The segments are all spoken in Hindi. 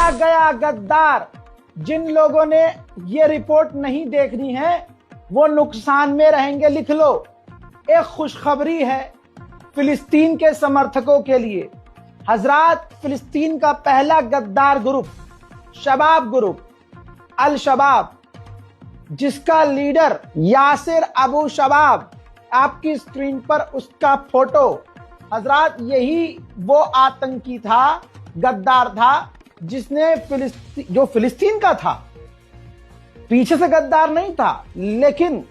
पकड़ा गया गद्दार। जिन लोगों ने ये रिपोर्ट नहीं देखनी है वो नुकसान में रहेंगे, लिख लो। एक खुशखबरी है फिलिस्तीन के समर्थकों के लिए। हजरात, फिलिस्तीन का पहला गद्दार ग्रुप शबाब ग्रुप, अल शबाब, जिसका लीडर यासिर अबू शबाब, आपकी स्क्रीन पर उसका फोटो। हजरात, यही वो आतंकी था, गद्दार था, जिसने जो फिलिस्तीन का था, पीछे से गद्दार नहीं था, लेकिन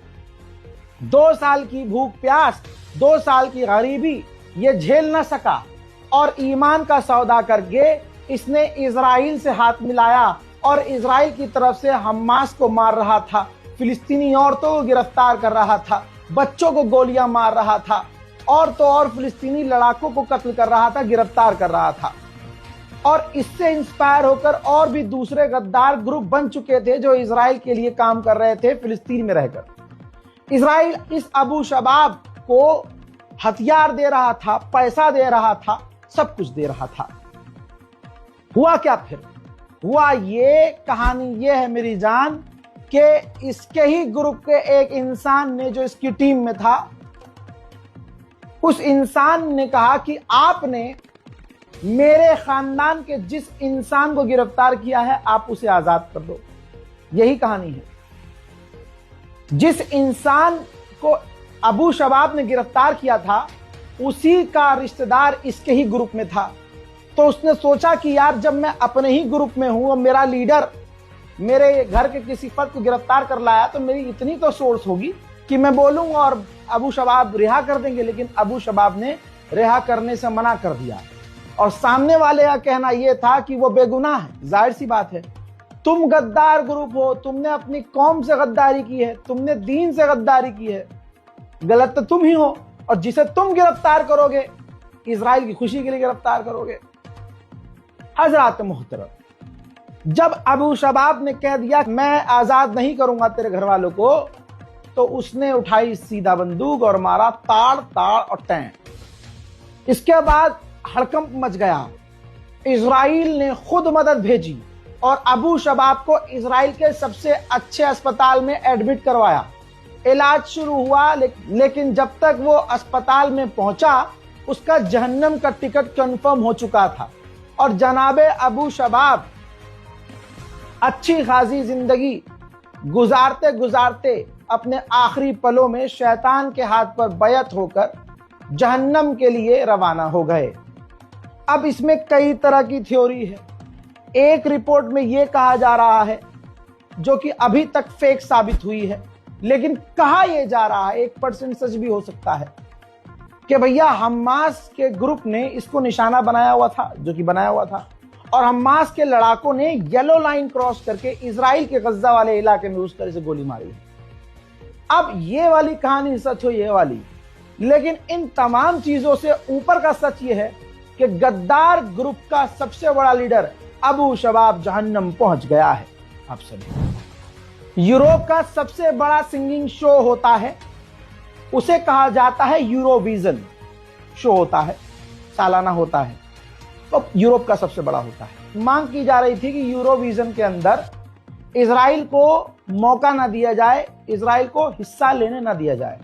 2 साल की भूख प्यास, 2 साल की गरीबी ये झेल ना सका और ईमान का सौदा करके इसने इजराइल से हाथ मिलाया और इजराइल की तरफ से हमास को मार रहा था, फिलिस्तीनी औरतों को गिरफ्तार कर रहा था, बच्चों को गोलियां मार रहा था, और तो और फिलिस्तीनी लड़ाकों को कत्ल कर रहा था, गिरफ्तार कर रहा था। और इससे इंस्पायर होकर और भी दूसरे गद्दार ग्रुप बन चुके थे जो इजराइल के लिए काम कर रहे थे फिलिस्तीन में रहकर। इजराइल इस अबू शबाब को हथियार दे रहा था, पैसा दे रहा था, सब कुछ दे रहा था। हुआ क्या फिर? हुआ ये, कहानी ये है मेरी जान, कि इसके ही ग्रुप के एक इंसान ने, जो इसकी टीम में था, उस इंसान ने कहा कि आपने मेरे खानदान के जिस इंसान को गिरफ्तार किया है आप उसे आजाद कर दो। यही कहानी है। जिस इंसान को अबू शबाब ने गिरफ्तार किया था उसी का रिश्तेदार इसके ही ग्रुप में था। तो उसने सोचा कि यार, जब मैं अपने ही ग्रुप में हूं और मेरा लीडर मेरे घर के किसी फर्द को गिरफ्तार कर लाया तो मेरी इतनी तो सोर्स होगी कि मैं बोलूंगा और अबू शबाब रिहा कर देंगे। लेकिन अबू शबाब ने रिहा करने से मना कर दिया और सामने वाले का कहना यह था कि वो बेगुनाह है। जाहिर सी बात है, तुम गद्दार ग्रुप हो, तुमने अपनी कौम से गद्दारी की है, तुमने दीन से गद्दारी की है, गलत तो तुम ही हो। और जिसे तुम गिरफ्तार करोगे, इजराइल की खुशी के लिए गिरफ्तार करोगे। हजरात मोहतरम, जब अबू शबाब ने कह दिया मैं आजाद नहीं करूंगा तेरे घर वालों को, तो उसने उठाई सीधा बंदूक और मारा ताड़ ताड़ और टैं। इसके बाद हड़कंप मच गया। इजराइल ने खुद मदद भेजी और अबू शबाब को इजराइल के सबसे अच्छे अस्पताल में एडमिट करवाया। इलाज शुरू हुआ, लेकिन जब तक वो अस्पताल में पहुंचा उसका जहन्नम का टिकट कंफर्म हो चुका था और जनाबे अबू शबाब अच्छी खासी जिंदगी गुजारते गुजारते अपने आखिरी पलों में शैतान के हाथ पर बैत होकर जहन्नम के लिए रवाना हो गए। अब इसमें कई तरह की थ्योरी है। एक रिपोर्ट में यह कहा जा रहा है, जो कि अभी तक फेक साबित हुई है, लेकिन कहा यह जा रहा है 1% सच भी हो सकता है, कि भैया हमास के ग्रुप ने इसको निशाना बनाया हुआ था, जो कि बनाया हुआ था, और हमास के लड़ाकों ने येलो लाइन क्रॉस करके इजराइल के गज्जा वाले इलाके में घुसकर इसे गोली मारी। अब ये वाली कहानी सच हो, ये वाली, लेकिन इन तमाम चीजों से ऊपर का सच ये है कि गद्दार ग्रुप का सबसे बड़ा लीडर अबू शबाब जहन्नम पहुंच गया है। आप सभी, यूरोप का सबसे बड़ा सिंगिंग शो होता है, उसे कहा जाता है यूरोविजन शो होता है, सालाना होता है, तो यूरोप का सबसे बड़ा होता है। मांग की जा रही थी कि यूरोविजन के अंदर इजराइल को मौका ना दिया जाए, इजराइल को हिस्सा लेने ना दिया जाए।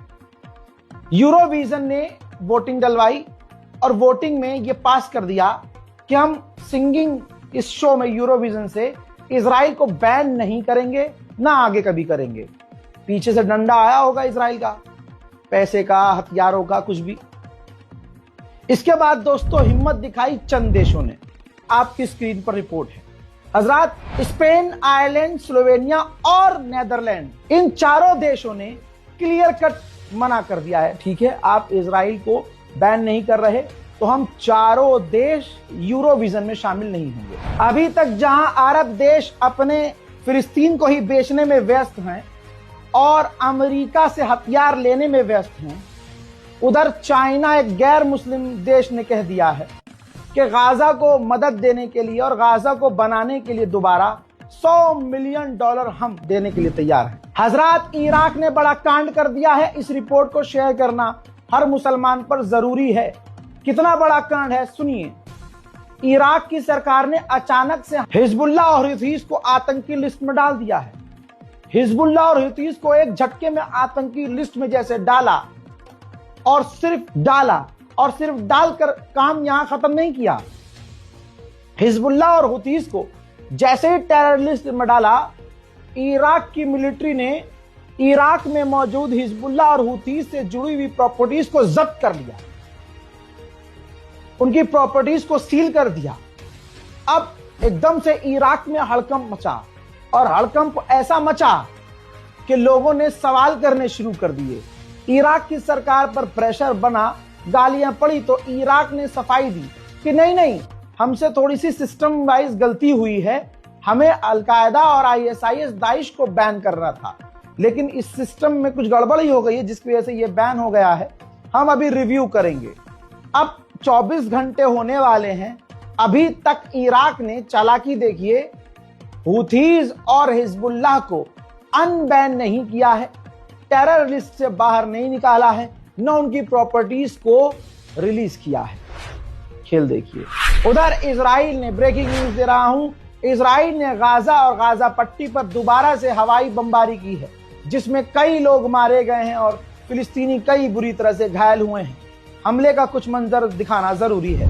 यूरोविजन ने वोटिंग डलवाई और वोटिंग में यह पास कर दिया कि हम सिंगिंग इस शो में यूरोविजन से इजराइल को बैन नहीं करेंगे, ना आगे कभी करेंगे। पीछे से डंडा आया होगा इजराइल का, पैसे का, हथियारों का, कुछ भी। इसके बाद दोस्तों हिम्मत दिखाई चंद देशों ने। आपकी स्क्रीन पर रिपोर्ट है हजरात, स्पेन, आयरलैंड, स्लोवेनिया और नेदरलैंड, इन चारों देशों ने क्लियर कट मना कर दिया है। ठीक है, आप इजराइल को बैन नहीं कर रहे तो हम चारों देश यूरोविजन में शामिल नहीं होंगे। अभी तक जहां अरब देश अपने फिलिस्तीन को ही बेचने में व्यस्त हैं और अमेरिका से हथियार लेने में व्यस्त हैं, उधर चाइना, एक गैर मुस्लिम देश, ने कह दिया है कि गाजा को मदद देने के लिए और गाजा को बनाने के लिए दोबारा $100 मिलियन हम देने के लिए तैयार हैं। हजरात, इराक ने बड़ा कांड कर दिया है। इस रिपोर्ट को शेयर करना हर मुसलमान पर जरूरी है। कितना बड़ा कांड है सुनिए। इराक की सरकार ने अचानक से हिजबुल्लाह और हुतीस को आतंकी लिस्ट में डाल दिया है। हिजबुल्लाह और हुतीस को एक झटके में आतंकी लिस्ट में जैसे डाला और सिर्फ डालकर काम यहां खत्म नहीं किया। हिजबुल्लाह और हुतीस को जैसे ही टेरर लिस्ट में डाला, इराक की मिलिट्री ने इराक में मौजूद हिजबुल्लाह और हुतीस से जुड़ी हुई प्रॉपर्टीज को जब्त कर लिया, उनकी प्रॉपर्टीज को सील कर दिया। अब एकदम से इराक में हड़कंप मचा, और हड़कंप ऐसा मचा कि लोगों ने सवाल करने शुरू कर दिए। इराक की सरकार पर प्रेशर बना, गालियां पड़ी, तो इराक ने सफाई दी कि नहीं, हमसे थोड़ी सी सिस्टम वाइज गलती हुई है, हमें अलकायदा और ISIS दाइश को बैन करना था, लेकिन इस सिस्टम में कुछ गड़बड़ ही हो गई है जिसकी वजह से ये बैन हो गया है, हम अभी रिव्यू करेंगे। अब 24 घंटे होने वाले हैं, अभी तक इराक ने चालाकी देखिए, हुथीज और हिजबुल्लाह को अनबैन नहीं किया है, टेरर लिस्ट से बाहर नहीं निकाला है, न उनकी प्रॉपर्टीज को रिलीज किया है। खेल देखिए। उधर इजराइल ने, ब्रेकिंग न्यूज दे रहा हूं, इजराइल ने गाजा और गाजा पट्टी पर दोबारा से हवाई बमबारी की है, जिसमें कई लोग मारे गए हैं और फिलिस्तीनी कई बुरी तरह से घायल हुए हैं। हमले का कुछ मंजर दिखाना जरूरी है।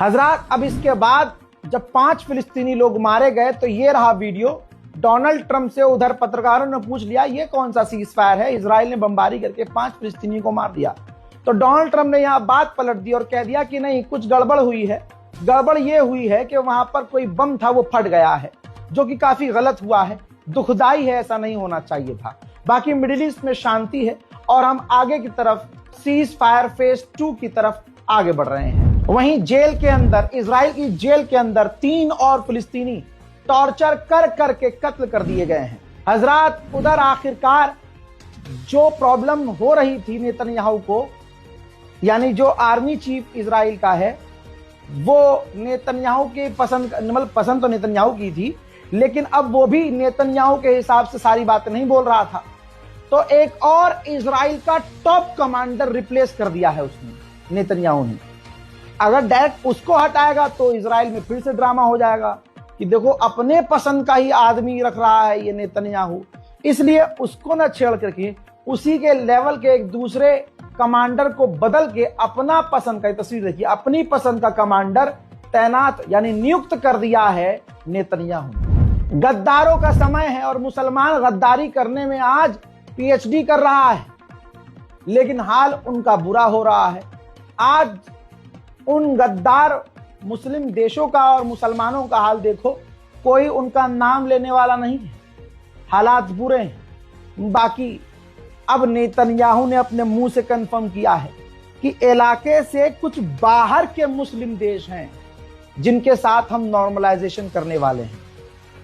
हजरात, अब इसके बाद जब 5 फिलिस्तीनी लोग मारे गए तो ये रहा वीडियो। डोनाल्ड ट्रंप से उधर पत्रकारों ने पूछ लिया ये कौन सा सीज फायर है, इजराइल ने बमबारी करके 5 फिलिस्तीनी को मार दिया। तो डोनाल्ड ट्रंप ने यहां बात पलट दी और कह दिया कि नहीं, कुछ गड़बड़ हुई है। गड़बड़ ये हुई है कि वहां पर कोई बम था, वो फट गया है, जो कि काफी गलत हुआ है, दुखदाई है, ऐसा नहीं होना चाहिए था। बाकी मिडिल ईस्ट में शांति है और हम आगे की तरफ सीज फायर फेज 2 की तरफ आगे बढ़ रहे हैं। वहीं जेल के अंदर, इजराइल की जेल के अंदर 3 और फिलिस्तीनी टॉर्चर कर करके कत्ल कर दिए गए हैं। हजरात, उधर आखिरकार जो प्रॉब्लम हो रही थी नेतन्याहू को, यानी जो आर्मी चीफ इजराइल का है, वो नेतन्याहू के पसंद तो नेतन्याहू की थी, लेकिन अब वो भी नेतन्याहू के हिसाब से सारी बातें नहीं बोल रहा था। तो एक और इजराइल का टॉप कमांडर रिप्लेस कर दिया है उसने, नेतन्याहू ने। अगर डायरेक्ट उसको हटाएगा तो इजराइल में फिर से ड्रामा हो जाएगा कि देखो अपने पसंद का ही आदमी रख रहा है ये नेतन्याहू, इसलिए उसको न छेड़ करके उसी के लेवल के एक दूसरे कमांडर को बदल के अपना पसंद का, तस्वीर देखिए, अपनी पसंद का कमांडर तैनात यानी नियुक्त कर दिया है नेतन्याहू। गद्दारों का समय है और मुसलमान गद्दारी करने में आज PhD कर रहा है, लेकिन हाल उनका बुरा हो रहा है। आज उन गद्दार मुस्लिम देशों का और मुसलमानों का हाल देखो, कोई उनका नाम लेने वाला नहीं है, हालात बुरे हैं। बाकी अब नेतन्याहू ने अपने मुंह से कंफर्म किया है कि इलाके से कुछ बाहर के मुस्लिम देश हैं जिनके साथ हम नॉर्मलाइजेशन करने वाले हैं।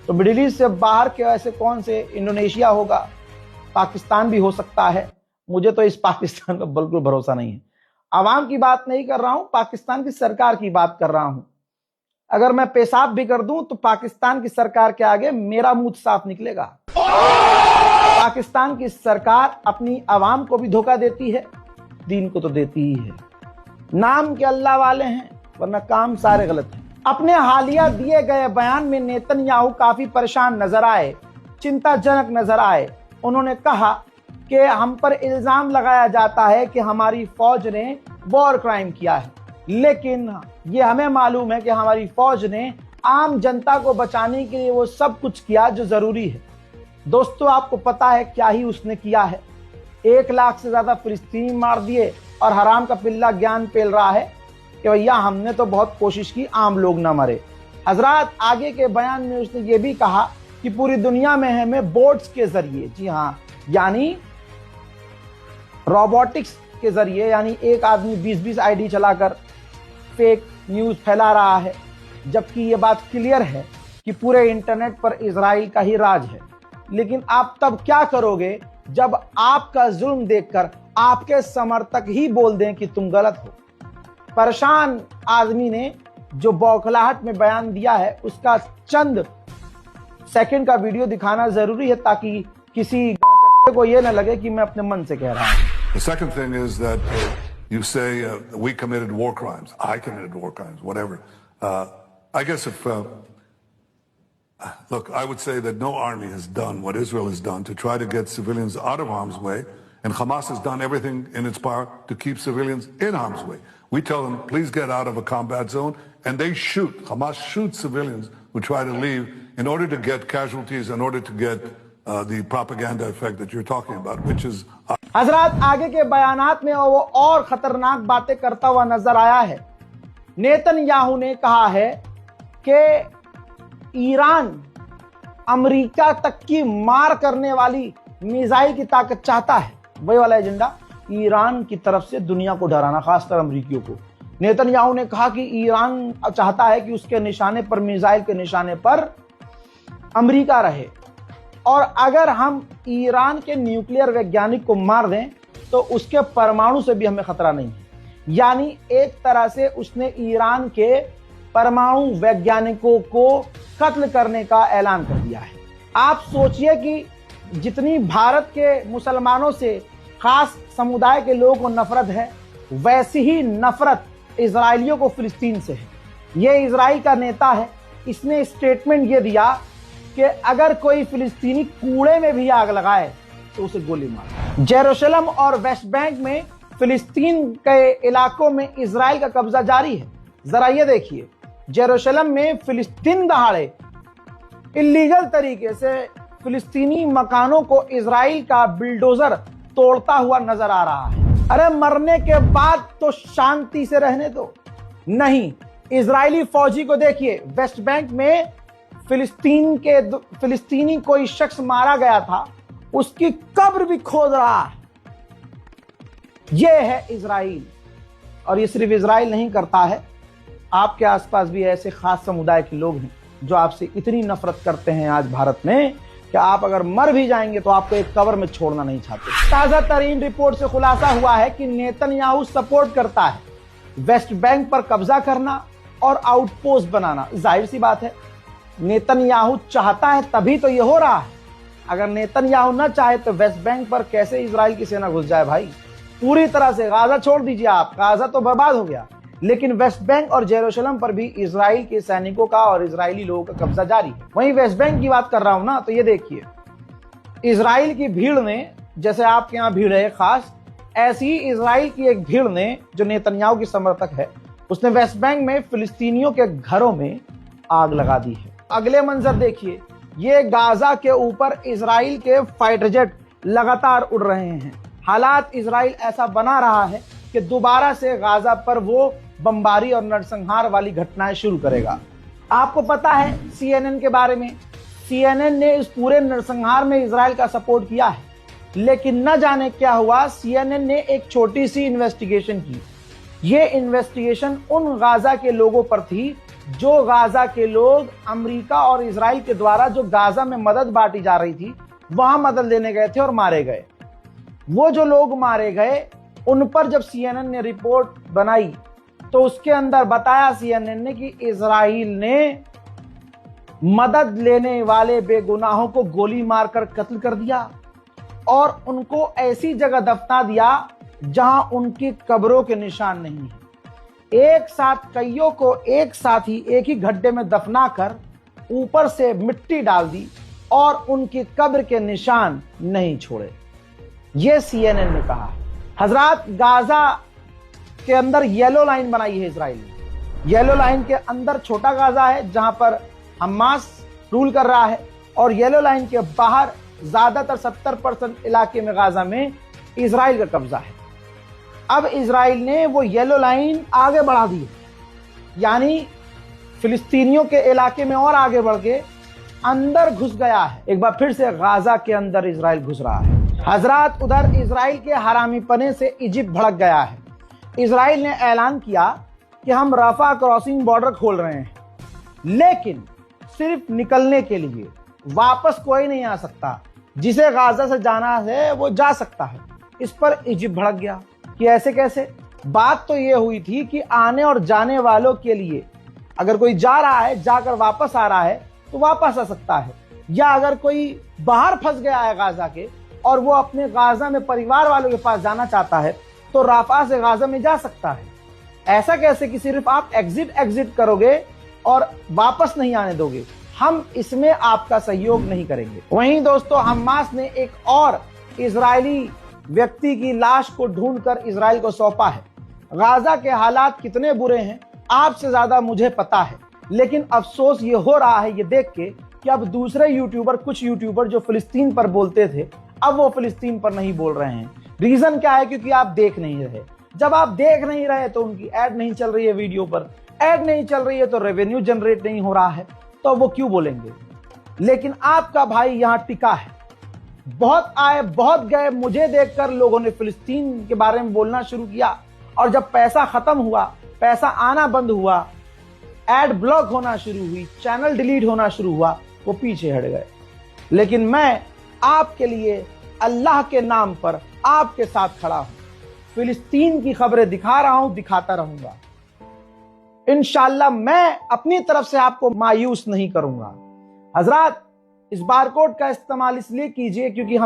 तो मिडिल ईस्ट से बाहर के ऐसे कौन से, इंडोनेशिया होगा, पाकिस्तान भी हो सकता है। मुझे तो इस पाकिस्तान का बिल्कुल भरोसा नहीं है। आवाम की बात नहीं कर रहा हूं, पाकिस्तान की सरकार की बात कर रहा हूं। अगर मैं पेशाब भी कर दूं तो पाकिस्तान की सरकार के आगे मेरा मुंह साफ निकलेगा। पाकिस्तान की सरकार अपनी आवाम को भी धोखा देती है, दीन को तो देती ही है। नाम के अल्लाह वाले हैं, वरना काम सारे गलत हैं। अपने हालिया दिए गए बयान में नेतन्याहू काफी परेशान नजर आए, चिंताजनक नजर आए। उन्होंने कहा कि हम पर इल्जाम लगाया जाता है कि हमारी फौज ने वॉर क्राइम किया है, लेकिन ये हमें मालूम है कि हमारी फौज ने आम जनता को बचाने के लिए वो सब कुछ किया जो जरूरी है। दोस्तों, आपको पता है क्या ही उसने किया है? 1 लाख से ज्यादा फिलिस्तीनी मार दिए और हराम का पिल्ला ज्ञान पेल रहा है। कि भैया हमने तो बहुत कोशिश की, आम लोग ना मरे। हजरात आगे के बयान में उसने ये भी कहा कि पूरी दुनिया में हमें बोट्स के जरिए, जी हाँ, यानी रोबोटिक्स के जरिए, यानी एक आदमी 20-20 आईडी चलाकर फेक न्यूज फैला रहा है, जबकि ये बात क्लियर है कि पूरे इंटरनेट पर इजराइल का ही राज है। लेकिन आप तब क्या करोगे जब आपका जुल्म देखकर आपके समर्थक ही बोल दें कि तुम गलत हो। परेशान आदमी ने जो बौखलाहट में बयान दिया है उसका चंद सेकंड का वीडियो दिखाना जरूरी है ताकि किसी चट्टे को यह न लगे कि मैं अपने मन से कह रहा हूं। The second thing is that you say we committed war crimes, I committed war crimes, whatever. I guess if look, I would say that no army has done what Israel has done to try to get civilians out of harm's way, and Hamas has done everything in its power to keep civilians in harm's way. We tell them, please get out of a combat zone, and they shoot. Hamas shoots civilians who try to leave in order to get casualties, in order to get the propaganda effect that you're talking about, which is... हजरात आगे के बयानात में वो और खतरनाक बातें करता हुआ नजर आया है। नेतन्याहू ने कहा है कि ईरान अमेरिका तक की मार करने वाली मिसाइल की ताकत चाहता है। वही वाला एजेंडा ईरान की तरफ से दुनिया को डराना, खासकर अमेरिकियों को। नेतन्याहू ने कहा कि ईरान चाहता है कि उसके निशाने पर, मिसाइल के निशाने पर अमेरिका रहे, और अगर हम ईरान के न्यूक्लियर वैज्ञानिक को मार दें तो उसके परमाणु से भी हमें खतरा नहीं है। यानी एक तरह से उसने ईरान के परमाणु वैज्ञानिकों को कत्ल करने का ऐलान कर दिया है। आप सोचिए कि जितनी भारत के मुसलमानों से, खास समुदाय के लोगों को नफरत है, वैसी ही नफरत इजराइलियों को फिलिस्तीन से है। ये इजराइल का नेता है, इसने स्टेटमेंट ये दिया कि अगर कोई फिलिस्तीनी कूड़े में भी आग लगाए तो उसे गोली मार। जेरूशलम और वेस्ट बैंक में फिलिस्तीन के इलाकों में इजराइल का कब्जा जारी है। जरा ये देखिए, जेरूशलम में फिलिस्तीन दहाड़े इल्लीगल तरीके से फिलिस्तीनी मकानों को इजराइल का बिल्डोजर तोड़ता हुआ नजर आ रहा है। अरे मरने के बाद तो शांति से रहने दो। नहीं, इजरायली फौजी को देखिए, वेस्ट बैंक में फिलिस्तीनी कोई शख्स मारा गया था, उसकी कब्र भी खोद रहा है। यह है इजराइल। और ये सिर्फ इजराइल नहीं करता है, आपके आसपास भी ऐसे खास समुदाय के लोग हैं जो आपसे इतनी नफरत करते हैं आज भारत में कि आप अगर मर भी जाएंगे तो आपको एक कब्र में छोड़ना नहीं चाहते। ताजा तरीन रिपोर्ट से खुलासा हुआ है कि नेतन्याहू सपोर्ट करता है वेस्ट बैंक पर कब्जा करना और आउटपोस्ट बनाना। जाहिर सी बात है, नेतन्याहू चाहता है तभी तो ये हो रहा है। अगर नेतन्याहू ना चाहे तो वेस्ट बैंक पर कैसे इजराइल की सेना घुस जाए भाई। पूरी तरह से गाजा छोड़ दीजिए आप, गाजा तो बर्बाद हो गया, लेकिन वेस्ट बैंक और जेरूशलम पर भी इजराइल के सैनिकों का और इजरायली लोगों का कब्जा जारी है। वहीं वेस्ट बैंक की बात कर रहा हूं ना, तो ये देखिए, इजराइल की भीड़ ने, जैसे आपके यहाँ भीड़ है खास, ऐसी ही इजराइल की एक भीड़ ने, जो नेतन्याहू की समर्थक है, उसने वेस्ट बैंक में फिलिस्तीनियों के घरों में आग लगा दी है। अगले मंजर देखिए, ये गाजा के ऊपर इजराइल के फाइटर जेट लगातार उड़ रहे हैं। हालात इजराइल ऐसा बना रहा है कि दोबारा से गाजा पर वो बमबारी और नरसंहार वाली घटनाएं शुरू करेगा। आपको पता है CNN के बारे में, CNN ने इस पूरे नरसंहार में इजराइल का सपोर्ट किया है, लेकिन न जाने क्या हुआ, CNN ने एक छोटी सी इन्वेस्टिगेशन की। ये इन्वेस्टिगेशन उन गाजा के लोगों पर थी जो गाजा के लोग अमेरिका और इजराइल के द्वारा जो गाजा में मदद बांटी जा रही थी वहां मदद लेने गए थे और मारे गए। वो जो लोग मारे गए उन पर जब CNN ने रिपोर्ट बनाई तो उसके अंदर बताया CNN ने कि इजराइल ने मदद लेने वाले बेगुनाहों को गोली मारकर कत्ल कर दिया और उनको ऐसी जगह दफना दिया जहां उनकी कब्रों के निशान नहीं है। एक साथ कईयों को एक साथ ही एक ही गड्ढे में दफना कर ऊपर से मिट्टी डाल दी और उनकी कब्र के निशान नहीं छोड़े। ये CNN ने कहा। हजरात, गाजा के अंदर येलो लाइन बनाई है इजराइल ने। येलो लाइन के अंदर छोटा गाजा है जहां पर हमास रूल कर रहा है, और येलो लाइन के बाहर ज्यादातर 70% इलाके में गाजा में इजराइल का कब्जा है। अब इजराइल ने वो येलो लाइन आगे बढ़ा दी, यानी फिलिस्तीनियों के इलाके में और आगे बढ़ के अंदर घुस गया है। एक बार फिर से गाजा के अंदर इजराइल घुस रहा है। हजरात, उधर इजराइल के हरामीपने से इजिप्ट भड़क गया है। इजराइल ने ऐलान किया कि हम रफा क्रॉसिंग बॉर्डर खोल रहे हैं, लेकिन सिर्फ निकलने के लिए, वापस कोई नहीं आ सकता। जिसे गाजा से जाना है वो जा सकता है। इस पर इजिप्ट भड़क गया कि ऐसे कैसे। बात तो ये हुई थी कि आने और जाने वालों के लिए, अगर कोई जा रहा है, जाकर वापस आ रहा है तो वापस आ सकता है, या अगर कोई बाहर फंस गया है गाजा के और वो अपने गाजा में परिवार वालों के पास जाना चाहता है तो राफा से गाजा में जा सकता है। ऐसा कैसे कि सिर्फ आप एग्जिट करोगे और वापस नहीं आने दोगे? हम इसमें आपका सहयोग नहीं करेंगे। वहीं दोस्तों, हमास ने एक और इजरायली व्यक्ति की लाश को ढूंढकर इजराइल को सौंपा है। गाजा के हालात कितने बुरे हैं आपसे ज्यादा मुझे पता है, लेकिन अफसोस ये हो रहा है ये देख के कि अब दूसरे यूट्यूबर, कुछ यूट्यूबर जो फिलिस्तीन पर बोलते थे, अब वो फिलिस्तीन पर नहीं बोल रहे हैं। रीजन क्या है? क्योंकि आप देख नहीं रहे। जब आप देख नहीं रहे तो उनकी ऐड नहीं चल रही है, वीडियो पर ऐड नहीं चल रही है तो रेवेन्यू जनरेट नहीं हो रहा है, तो वो क्यों बोलेंगे? लेकिन आपका भाई यहां टिका है। बहुत आए बहुत गए, मुझे देखकर लोगों ने फिलिस्तीन के बारे में बोलना शुरू किया, और जब पैसा खत्म हुआ, पैसा आना बंद हुआ, एड ब्लॉक होना शुरू हुई, चैनल डिलीट होना शुरू हुआ, वो पीछे हट गए। लेकिन मैं आपके लिए अल्लाह के नाम पर आपके साथ खड़ा हूं। फिलिस्तीन की खबरें दिखा रहा हूं, दिखाता रहूंगा। इंशाअल्लाह मैं अपनी तरफ से आपको मायूस नहीं करूंगा। हजरात, इस बारकोड का इस्तेमाल इसलिए कीजिए क्योंकि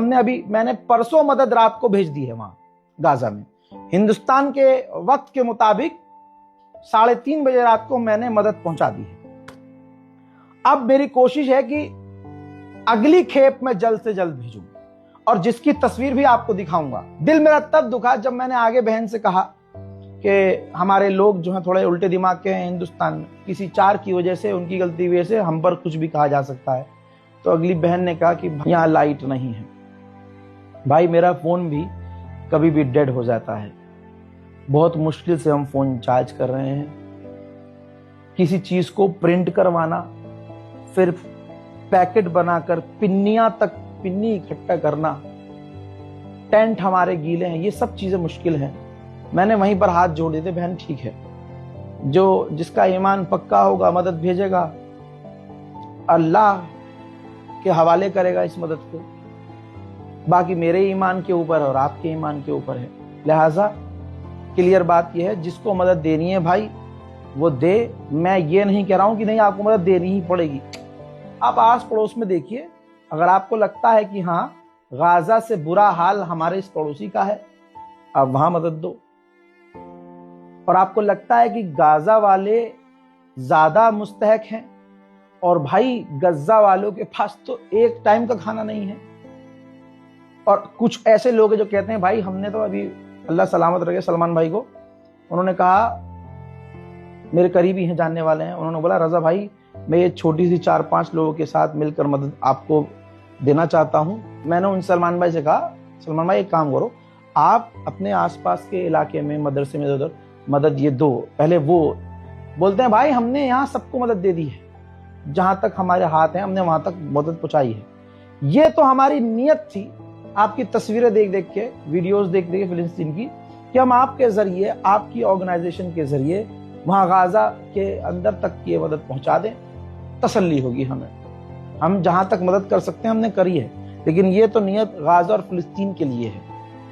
मैंने परसों मदद रात को भेज दी है वहां गाजा में। हिंदुस्तान के वक्त के मुताबिक 3:30 बजे रात को मैंने मदद पहुंचा दी है। अब मेरी कोशिश है कि अगली खेप में जल्द से जल्द भेजूं, और जिसकी तस्वीर भी आपको दिखाऊंगा। दिल मेरा तब दुखा जब मैंने आगे बहन से कहा कि हमारे लोग जो हैं थोड़े उल्टे दिमाग के हैं हिंदुस्तान में, किसी चार की वजह से, उनकी गलती की वजह से हम पर कुछ भी कहा जा सकता है। तो अगली बहन ने कहा कि यहाँ लाइट नहीं है। भाई, मेरा फोन भी कभी भी डेड हो जाता है। बहुत मुश्किल से हम फोन चार्ज कर रहे हैं। किसी चीज को प्रिंट करवाना, फिर पैकेट बनाकर पिन्नी इकट्ठा करना, टेंट हमारे गीले हैं, ये सब चीजें मुश्किल हैं। मैंने वहीं पर हाथ जोड़ दिए थे, बहन ठीक है, जो जिसका ईमान पक्का होगा मदद भेजेगा, अल्लाह के हवाले करेगा इस मदद को। बाकी मेरे ईमान के ऊपर है और आपके ईमान के ऊपर है। लिहाजा क्लियर बात यह है, जिसको मदद देनी है भाई वो दे। मैं ये नहीं कह रहा हूं कि नहीं आपको मदद देनी ही पड़ेगी। आप आस पड़ोस में देखिए, अगर आपको लगता है कि हाँ गाजा से बुरा हाल हमारे इस पड़ोसी का है, आप वहां मदद दो। और आपको लगता है कि गाजा वाले ज्यादा मुस्तहक हैं, और भाई गज्जा वालों के पास तो एक टाइम का खाना नहीं है। और कुछ ऐसे लोग हैं जो कहते हैं भाई हमने तो अभी, अल्लाह सलामत रखे सलमान भाई को, उन्होंने कहा, मेरे करीबी हैं, जानने वाले हैं, उन्होंने बोला रजा भाई मैं ये छोटी सी 4-5 लोगों के साथ मिलकर मदद आपको देना चाहता हूं। मैंने उन सलमान भाई से कहा, सलमान भाई एक काम करो, आप अपने आसपास के इलाके में मदरसे में उधर मदद ये दो। पहले वो बोलते हैं भाई हमने यहाँ सबको मदद दे दी है, जहां तक हमारे हाथ हैं हमने वहां तक मदद पहुंचाई है। ये तो हमारी नियत थी, आपकी तस्वीरें देख देख के, वीडियोस देख देख के फिलिस्तीन की, कि हम आपके जरिए, आपकी ऑर्गेनाइजेशन के जरिए वहां गाजा के अंदर तक की मदद पहुंचा दें। तसल्ली होगी हमें, हम जहां तक मदद कर सकते हैं हमने करी है। लेकिन ये तो नियत गाजा और फिलिस्तीन के लिए है,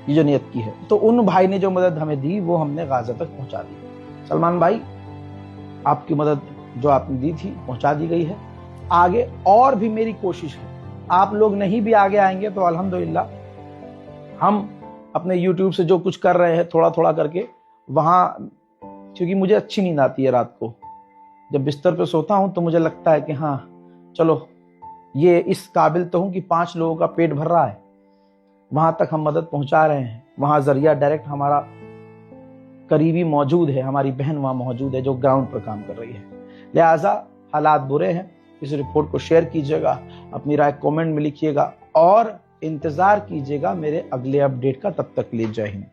ये जो नियत की है। तो उन भाई ने जो मदद हमें दी वो हमने गाजा तक पहुंचा दी। सलमान भाई, आपकी मदद जो आपने दी थी पहुंचा दी गई है। आगे और भी मेरी कोशिश है, आप लोग नहीं भी आगे आएंगे तो अल्हम्दुलिल्लाह हम अपने YouTube से जो कुछ कर रहे हैं थोड़ा थोड़ा करके वहां, क्योंकि मुझे अच्छी नींद आती है रात को, जब बिस्तर पे सोता हूं तो मुझे लगता है कि हाँ चलो ये इस काबिल तो हूं कि 5 लोगों का पेट भर रहा है, वहां तक हम मदद पहुंचा रहे हैं। वहां जरिया डायरेक्ट हमारा करीबी मौजूद है, हमारी बहन वहां मौजूद है जो ग्राउंड पर काम कर रही है। लिहाजा हालात बुरे हैं। इस रिपोर्ट को शेयर कीजिएगा, अपनी राय कमेंट में लिखिएगा और इंतजार कीजिएगा मेरे अगले अपडेट का। तब तक के लिए जय हिंद।